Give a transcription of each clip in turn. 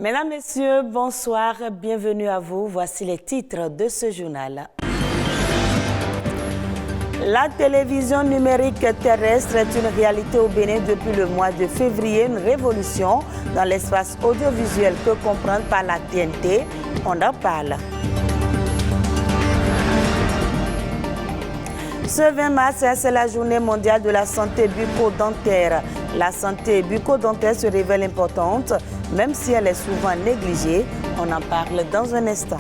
Mesdames, Messieurs, bonsoir, bienvenue à vous. Voici les titres de ce journal. La télévision numérique terrestre est une réalité au Bénin depuis le mois de février, une révolution dans l'espace audiovisuel que comprendre par la TNT. On en parle. Ce 20 mars, c'est la journée mondiale de la santé bucco-dentaire. La santé bucco-dentaire se révèle importante, même si elle est souvent négligée. On en parle dans un instant.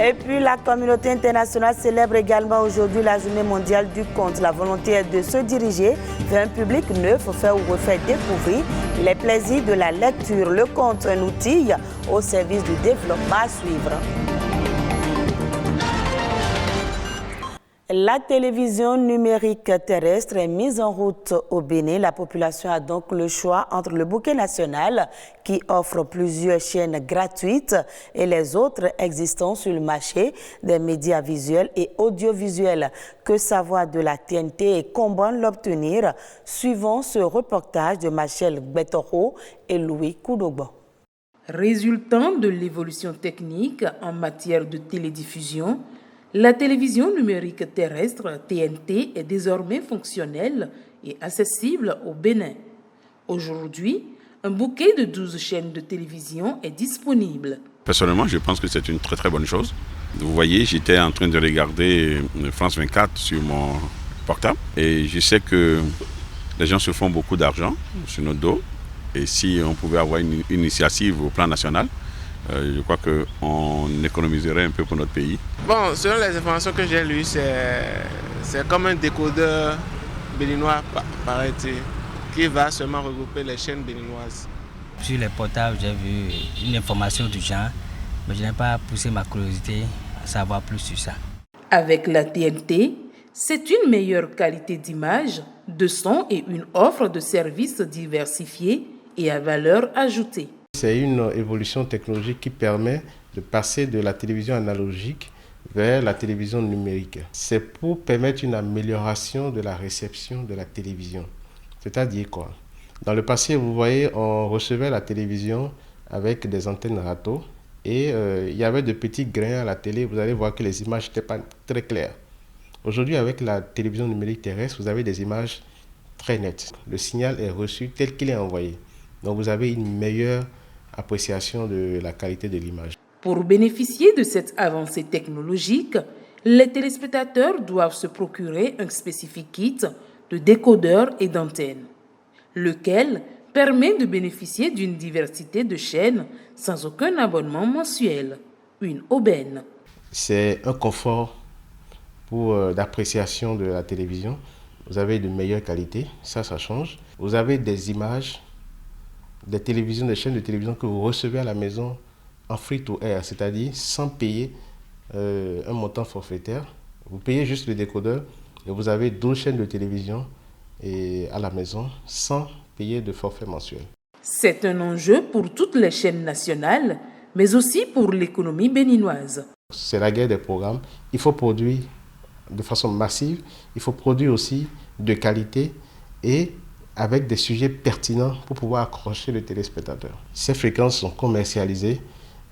Et puis, la communauté internationale célèbre également aujourd'hui la journée mondiale du conte. La volonté est de se diriger vers un public neuf, faire ou refaire découvrir les plaisirs de la lecture. Le conte, un outil au service du développement à suivre. La télévision numérique terrestre est mise en route au Bénin. La population a donc le choix entre le bouquet national qui offre plusieurs chaînes gratuites et les autres existants sur le marché des médias visuels et audiovisuels. Que savoir de la TNT et comment l'obtenir? Suivant ce reportage de Machel Betoro et Louis Koudogbo. Résultant de l'évolution technique en matière de télédiffusion, la télévision numérique terrestre TNT est désormais fonctionnelle et accessible au Bénin. Aujourd'hui, un bouquet de 12 chaînes de télévision est disponible. Personnellement, je pense que c'est une très très bonne chose. Vous voyez, j'étais en train de regarder France 24 sur mon portable et je sais que les gens se font beaucoup d'argent sur notre dos. Et si on pouvait avoir une initiative au plan national, je crois qu'on économiserait un peu pour notre pays. Bon, selon les informations que j'ai lues, c'est comme un décodeur béninois, paraît-il, qui va seulement regrouper les chaînes béninoises. Sur les portables, j'ai vu une information du genre, mais je n'ai pas poussé ma curiosité à savoir plus sur ça. Avec la TNT, c'est une meilleure qualité d'image, de son et une offre de services diversifiés et à valeur ajoutée. C'est une évolution technologique qui permet de passer de la télévision analogique vers la télévision numérique. C'est pour permettre une amélioration de la réception de la télévision. C'est-à-dire quoi? Dans le passé, vous voyez, on recevait la télévision avec des antennes râteaux et il y avait de petits grains à la télé. Vous allez voir que les images n'étaient pas très claires. Aujourd'hui, avec la télévision numérique terrestre, vous avez des images très nettes. Le signal est reçu tel qu'il est envoyé. Donc vous avez une meilleure appréciation de la qualité de l'image. Pour bénéficier de cette avancée technologique, les téléspectateurs doivent se procurer un spécifique kit de décodeurs et d'antennes, lequel permet de bénéficier d'une diversité de chaînes sans aucun abonnement mensuel, une aubaine. C'est un confort d'appréciation de la télévision. Vous avez de meilleure qualité, ça change. Vous avez des images, des chaînes de télévision que vous recevez à la maison en free to air, c'est-à-dire sans payer un montant forfaitaire. Vous payez juste le décodeur et vous avez 12 chaînes de télévision à la maison sans payer de forfait mensuel. C'est un enjeu pour toutes les chaînes nationales, mais aussi pour l'économie béninoise. C'est la guerre des programmes. Il faut produire de façon massive, il faut produire aussi de qualité et avec des sujets pertinents pour pouvoir accrocher le téléspectateur. Ces fréquences sont commercialisées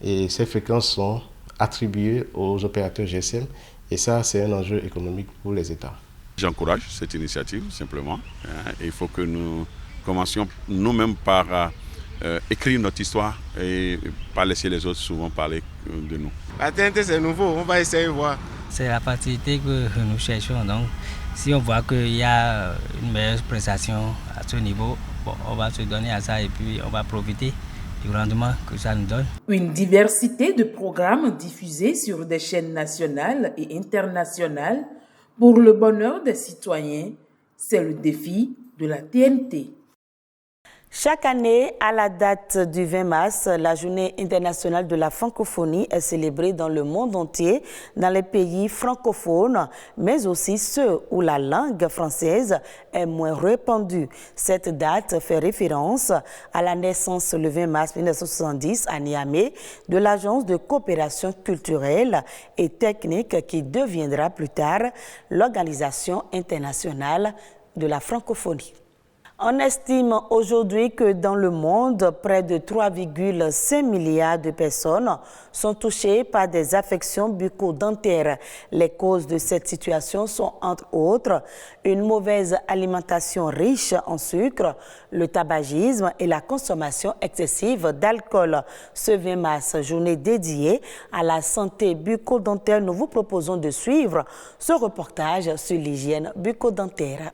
et ces fréquences sont attribuées aux opérateurs GSM et ça, c'est un enjeu économique pour les États. J'encourage cette initiative, simplement. Il faut que nous commencions nous-mêmes par écrire notre histoire et pas laisser les autres souvent parler de nous. La TNT, c'est nouveau, on va essayer de voir. C'est la facilité que nous cherchons. Donc, si on voit qu'il y a une meilleure prestation à ce niveau, on va se donner à ça et puis on va profiter du rendement que ça nous donne. Une diversité de programmes diffusés sur des chaînes nationales et internationales pour le bonheur des citoyens, c'est le défi de la TNT. Chaque année, à la date du 20 mars, la Journée internationale de la francophonie est célébrée dans le monde entier, dans les pays francophones, mais aussi ceux où la langue française est moins répandue. Cette date fait référence à la naissance le 20 mars 1970 à Niamey de l'Agence de coopération culturelle et technique qui deviendra plus tard l'Organisation internationale de la francophonie. On estime aujourd'hui que dans le monde, près de 3,5 milliards de personnes sont touchées par des affections bucco-dentaires. Les causes de cette situation sont entre autres une mauvaise alimentation riche en sucre, le tabagisme et la consommation excessive d'alcool. Ce 20 mars, journée dédiée à la santé bucco-dentaire, nous vous proposons de suivre ce reportage sur l'hygiène bucco-dentaire.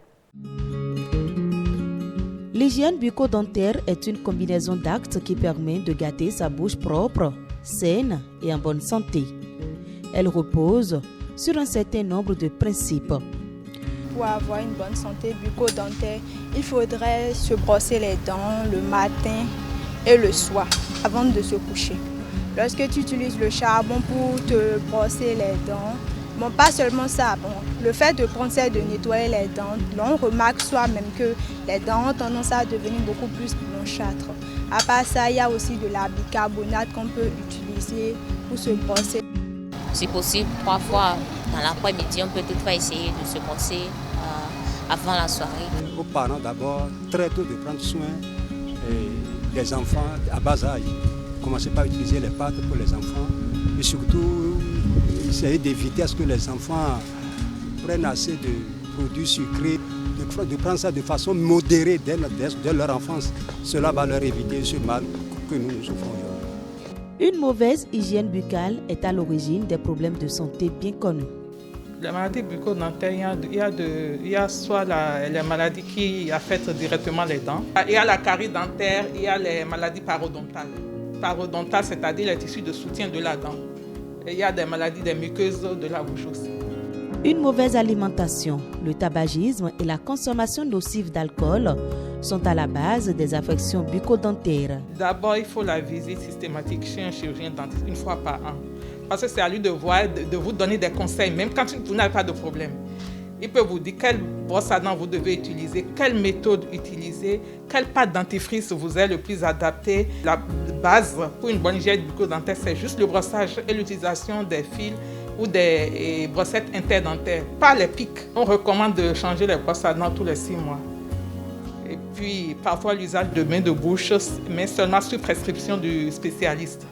L'hygiène bucco-dentaire est une combinaison d'actes qui permet de gâter sa bouche propre, saine et en bonne santé. Elle repose sur un certain nombre de principes. Pour avoir une bonne santé bucco-dentaire, il faudrait se brosser les dents le matin et le soir avant de se coucher. Lorsque tu utilises le charbon pour te brosser les dents, pas seulement ça, le fait de prendre soin de nettoyer les dents, on remarque soi-même que les dents ont tendance à devenir beaucoup plus blanchâtres. À part ça, il y a aussi de la bicarbonate qu'on peut utiliser pour se brosser. Si possible, 3 fois dans l'après-midi, on peut toutefois essayer de se brosser avant la soirée. Aux parents d'abord, très tôt de prendre soin des enfants à bas âge. Commencez par utiliser les pâtes pour les enfants et surtout essayer d'éviter à ce que les enfants prennent assez de produits sucrés, de prendre ça de façon modérée dès leur enfance. Cela va leur éviter ce mal que nous souffrons. Une mauvaise hygiène buccale est à l'origine des problèmes de santé bien connus. La maladie bucco-dentaire, il y a soit les maladies qui affectent directement les dents, il y a la carie dentaire, il y a les maladies parodontales. Parodontales, c'est-à-dire les tissus de soutien de la dent. Et il y a des maladies des muqueuses de la bouche aussi. Une mauvaise alimentation, le tabagisme et la consommation nocive d'alcool sont à la base des affections bucco-dentaires. D'abord, il faut la visite systématique chez un chirurgien dentiste une fois par an. Parce que c'est à lui de vous donner des conseils, même quand vous n'avez pas de problème. Il peut vous dire quelle brosse à dents vous devez utiliser, quelle méthode utiliser, quelle pâte dentifrice vous est le plus adapté. La base pour une bonne hygiène bucco-dentaire, c'est juste le brossage et l'utilisation des fils ou des brossettes interdentaires, pas les pics. On recommande de changer les brosses à dents tous les 6 mois. Et puis parfois l'usage de bains de bouche, mais seulement sous prescription du spécialiste.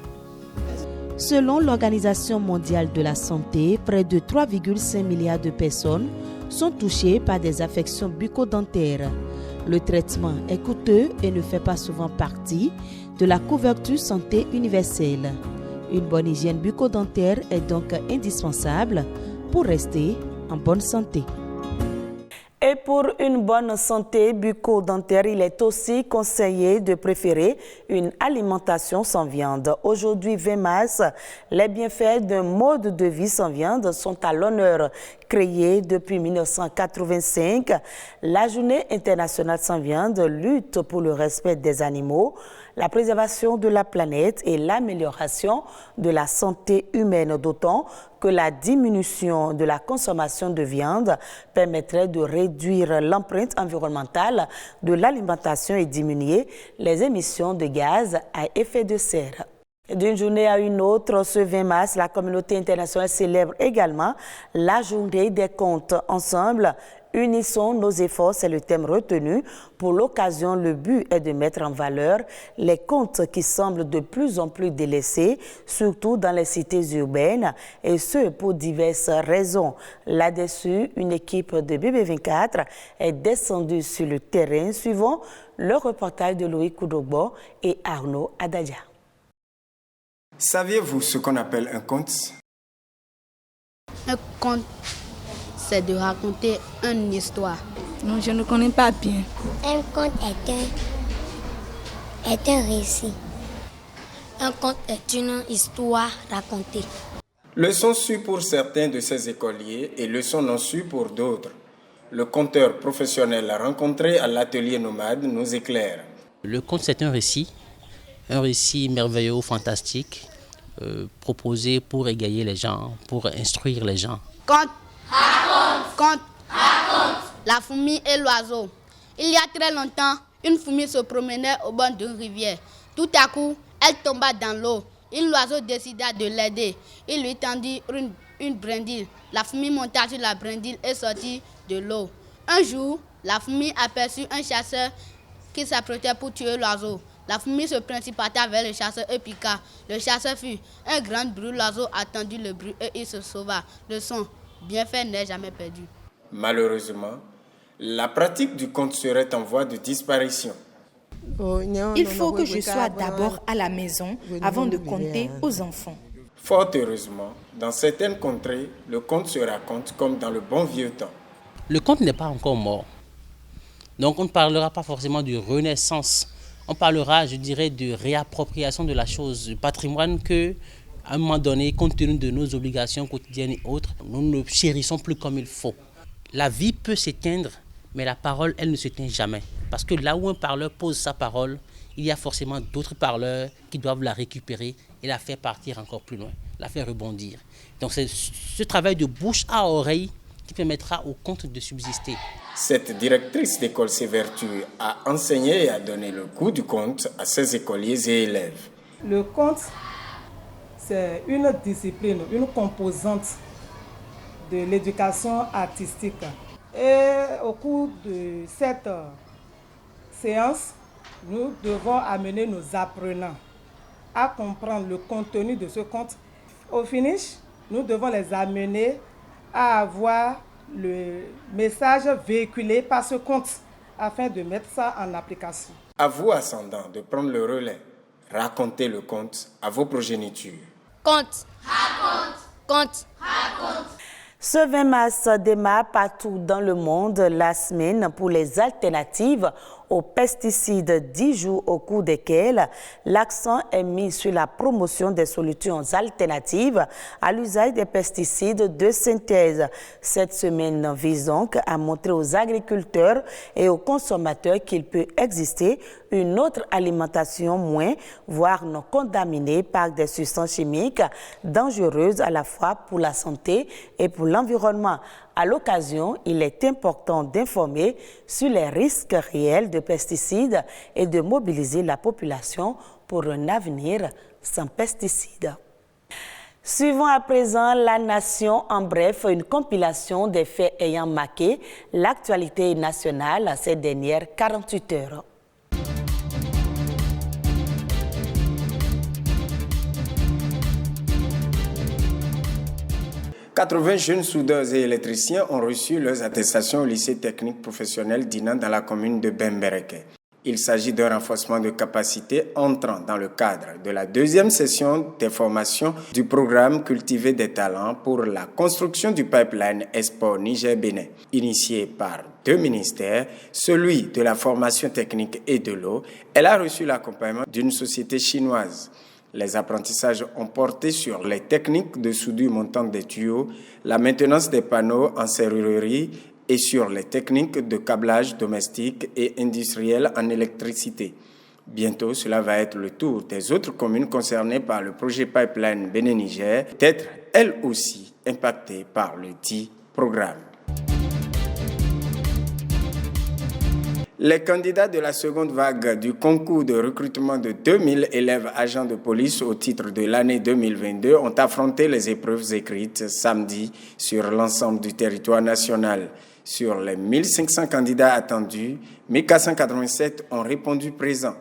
Selon l'Organisation mondiale de la santé, près de 3,5 milliards de personnes sont touchées par des affections bucco-dentaires. Le traitement est coûteux et ne fait pas souvent partie de la couverture santé universelle. Une bonne hygiène bucco-dentaire est donc indispensable pour rester en bonne santé. Et pour une bonne santé bucco-dentaire, il est aussi conseillé de préférer une alimentation sans viande. Aujourd'hui, 20 mars, les bienfaits d'un mode de vie sans viande sont à l'honneur. Créée depuis 1985, la Journée internationale sans viande lutte pour le respect des animaux, la préservation de la planète et l'amélioration de la santé humaine, d'autant que la diminution de la consommation de viande permettrait de réduire l'empreinte environnementale de l'alimentation et diminuer les émissions de gaz à effet de serre. D'une journée à une autre, ce 20 mars, la communauté internationale célèbre également la journée des comptes. Ensemble, unissons nos efforts, c'est le thème retenu. Pour l'occasion, le but est de mettre en valeur les comptes qui semblent de plus en plus délaissés, surtout dans les cités urbaines, et ce pour diverses raisons. Là-dessus, une équipe de BB24 est descendue sur le terrain, suivant le reportage de Louis Koudogbo et Arnaud Adadia. Saviez-vous ce qu'on appelle un conte? Un conte, c'est de raconter une histoire. Non, je ne connais pas bien. Un conte est un récit. Un conte est une histoire racontée. Leçon sûre pour certains de ces écoliers et leçon non sûre pour d'autres. Le conteur professionnel rencontré à l'atelier nomade nous éclaire. Le conte, c'est un récit merveilleux, fantastique, proposé pour égayer les gens, pour instruire les gens. Conte, raconte, conte, raconte. La fourmi et l'oiseau. Il y a très longtemps, une fourmi se promenait au bord d'une rivière. Tout à coup, elle tomba dans l'eau. L'oiseau décida de l'aider. Il lui tendit une brindille. La fourmi monta sur la brindille et sortit de l'eau. Un jour, La fourmi aperçut un chasseur qui s'apprêtait pour tuer l'oiseau. La fourmi se précipita vers le chasseur et piqua. Le chasseur fut un grand bruit. L'oiseau attendit le bruit et il se sauva. Leçon, bien fait n'est jamais perdu. Malheureusement, la pratique du conte serait en voie de disparition. Il faut que je sois d'abord à la maison avant de conter aux enfants. Fort heureusement, dans certaines contrées, le conte se raconte comme dans le bon vieux temps. Le conte n'est pas encore mort. Donc on ne parlera pas forcément de renaissance. On parlera, je dirais, de réappropriation de la chose, du patrimoine que, à un moment donné, compte tenu de nos obligations quotidiennes et autres, nous ne chérissons plus comme il faut. La vie peut s'éteindre, mais la parole, elle ne s'éteint jamais. Parce que là où un parleur pose sa parole, il y a forcément d'autres parleurs qui doivent la récupérer et la faire partir encore plus loin, la faire rebondir. Donc c'est ce travail de bouche à oreille qui permettra au conte de subsister. Cette directrice d'école s'évertue à enseigner et à donner le goût du conte à ses écoliers et élèves. Le conte, c'est une discipline, une composante de l'éducation artistique. Et au cours de cette séance, nous devons amener nos apprenants à comprendre le contenu de ce conte. Au finish, nous devons les amener à avoir le message véhiculé par ce conte afin de mettre ça en application. À vous, ascendants, de prendre le relais. Racontez le conte à vos progénitures. Conte, raconte, conte, raconte. Ce 20 mars démarre partout dans le monde la semaine pour les alternatives aux pesticides, 10 jours au cours desquels l'accent est mis sur la promotion des solutions alternatives à l'usage des pesticides de synthèse. Cette semaine vise donc à montrer aux agriculteurs et aux consommateurs qu'il peut exister une autre alimentation moins, voire non contaminée par des substances chimiques dangereuses à la fois pour la santé et pour l'environnement. À l'occasion, il est important d'informer sur les risques réels de pesticides et de mobiliser la population pour un avenir sans pesticides. Suivons à présent La Nation en bref, une compilation des faits ayant marqué l'actualité nationale ces dernières 48 heures. 80 jeunes soudeurs et électriciens ont reçu leurs attestations au lycée technique professionnel d'Inan dans la commune de Bembereke. Il s'agit d'un renforcement de capacité entrant dans le cadre de la deuxième session des formations du programme Cultiver des talents pour la construction du pipeline Export Niger-Bénin, initié par 2 ministères, celui de la formation technique et de l'eau. Elle a reçu l'accompagnement d'une société chinoise. Les apprentissages ont porté sur les techniques de soudure montante des tuyaux, la maintenance des panneaux en serrurerie et sur les techniques de câblage domestique et industriel en électricité. Bientôt, cela va être le tour des autres communes concernées par le projet Pipeline Bénin-Niger, d'être elles aussi impactées par le dit programme. Les candidats de la seconde vague du concours de recrutement de 2000 élèves agents de police au titre de l'année 2022 ont affronté les épreuves écrites samedi sur l'ensemble du territoire national. Sur les 1500 candidats attendus, 1487 ont répondu présents.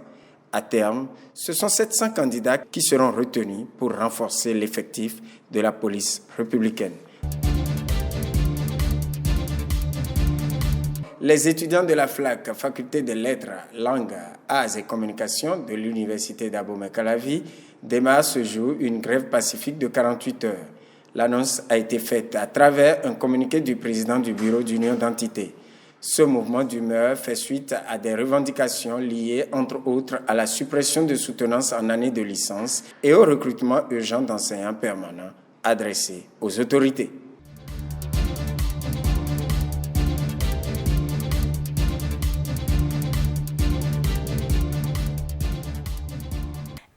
À terme, ce sont 700 candidats qui seront retenus pour renforcer l'effectif de la police républicaine. Les étudiants de la FLAC, Faculté des Lettres, Langues, Arts et Communications de l'Université d'Abomey-Calavi, démarrent ce jour une grève pacifique de 48 heures. L'annonce a été faite à travers un communiqué du président du bureau d'union d'entités. Ce mouvement d'humeur fait suite à des revendications liées, entre autres, à la suppression de soutenance en année de licence et au recrutement urgent d'enseignants permanents adressés aux autorités.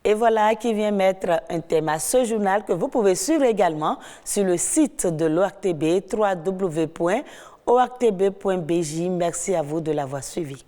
Et voilà qui vient mettre un thème à ce journal que vous pouvez suivre également sur le site de l'ORTB, www.ortb.bj. Merci à vous de l'avoir suivi.